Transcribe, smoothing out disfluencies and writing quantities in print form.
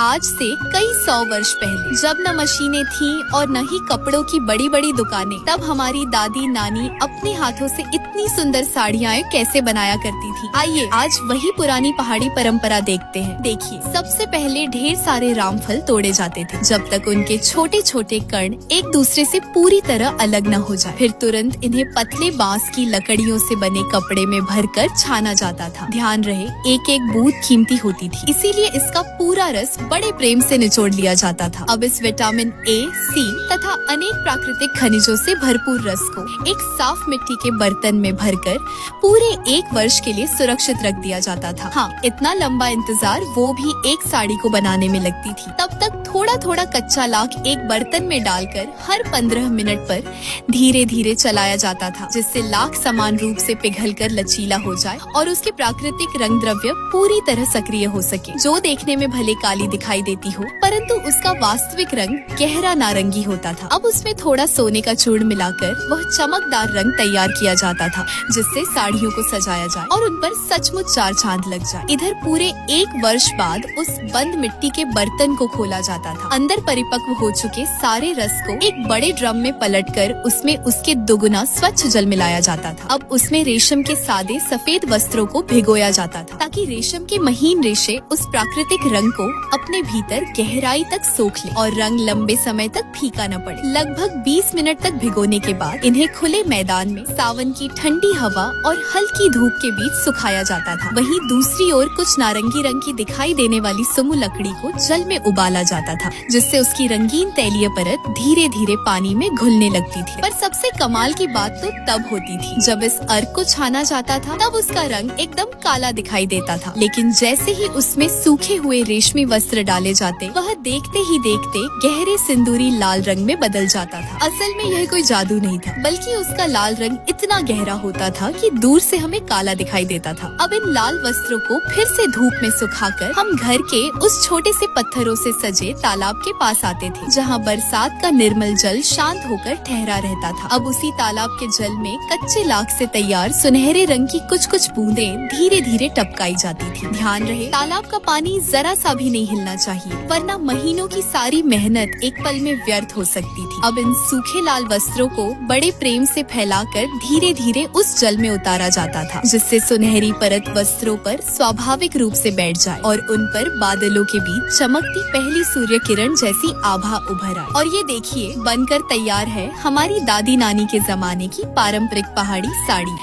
आज से कई 100 वर्ष पहले, जब न मशीनें थीं और न ही कपड़ों की बड़ी बड़ी दुकानें, तब हमारी दादी नानी अपने हाथों से इतनी सुंदर साड़ियाँ कैसे बनाया करती थी। आइए आज वही पुरानी पहाड़ी परंपरा देखते हैं। देखिए, सबसे पहले ढेर सारे रामफल तोड़े जाते थे, जब तक उनके छोटे छोटे कण एक दूसरे से पूरी तरह अलग न हो जाए। फिर तुरंत इन्हें पतले बांस की लकड़ियों से बने कपड़े में भरकर छाना जाता था। ध्यान रहे, एक एक बूंद कीमती होती थी, इसीलिए इसका पूरा रस बड़े प्रेम से निचोड़ लिया जाता था। अब इस विटामिन ए, सी तथा अनेक प्राकृतिक खनिजों से भरपूर रस को एक साफ मिट्टी के बर्तन में भरकर पूरे 1 वर्ष के लिए सुरक्षित रख दिया जाता था। हाँ, इतना लंबा इंतजार वो भी एक साड़ी को बनाने में लगती थी। तब तक थोड़ा थोड़ा कच्चा लाख एक बर्तन में डालकर हर 15 मिनट पर धीरे धीरे चलाया जाता था, जिससे लाख समान रूप से पिघलकर लचीला हो जाए और उसके प्राकृतिक रंग द्रव्य पूरी तरह सक्रिय हो सके। जो देखने में भले काली दिखाई देती हो, परंतु उसका वास्तविक रंग गहरा नारंगी होता था। अब उसमें थोड़ा सोने का चूर्ण मिलाकर वह चमकदार रंग तैयार किया जाता था, जिससे साड़ियों को सजाया जाए और उन पर सचमुच 4 चांद लग जाए। इधर पूरे 1 वर्ष बाद उस बंद मिट्टी के बर्तन को खोला जाता था। अंदर परिपक्व हो चुके सारे रस को एक बड़े ड्रम में पलटकर उसमें उसके दुगुना स्वच्छ जल मिलाया जाता था। अब उसमें रेशम के सादे सफेद वस्त्रों को भिगोया जाता था, ताकि रेशम के महीन रेशे उस प्राकृतिक रंग को अपने भीतर गहराई तक सोख ले और रंग लंबे समय तक फीका न पड़े। लगभग 20 मिनट तक भिगोने के बाद इन्हें खुले मैदान में सावन की ठंडी हवा और हल्की धूप के बीच सुखाया जाता था। वहीं दूसरी ओर कुछ नारंगी रंग की दिखाई देने वाली सुमु लकड़ी को जल में उबाला जाता था, जिससे उसकी रंगीन तैलीय परत धीरे धीरे पानी में घुलने लगती थी। पर सबसे कमाल की बात तो तब होती थी जब इस अर्क को छाना जाता था। तब उसका रंग एकदम काला दिखाई देता था, लेकिन जैसे ही उसमें सूखे हुए रेशमी वस्त्र डाले जाते, वह देखते ही देखते गहरे सिंदूरी लाल रंग में बदल जाता था। असल में यह कोई जादू नहीं था, बल्कि उसका लाल रंग इतना गहरा होता था कि दूर से हमें काला दिखाई देता था। अब इन लाल वस्त्रों को फिर से धूप में सुखाकर हम घर के उस छोटे से पत्थरों से सजे तालाब के पास आते थे, जहाँ बरसात का निर्मल जल शांत होकर ठहरा रहता था। अब उसी तालाब के जल में कच्चे लाख से तैयार सुनहरे रंग की कुछ कुछ बूंदें धीरे धीरे टपकाई जाती थी। ध्यान रहे, तालाब का पानी जरा सा भी नहीं हिलना चाहिए, वरना महीनों की सारी मेहनत एक पल में व्यर्थ हो सकती थी। अब इन सूखे लाल वस्त्रों को बड़े प्रेम से फैलाकर धीरे धीरे उस जल में उतारा जाता था, जिससे सुनहरी परत वस्त्रों पर स्वाभाविक रूप से बैठ जाए और उन पर बादलों के बीच चमकती पहली सूर्य किरण जैसी आभा उभर आए। और ये देखिए, बनकर तैयार है हमारी दादी नानी के जमाने की पारंपरिक पहाड़ी साड़ी।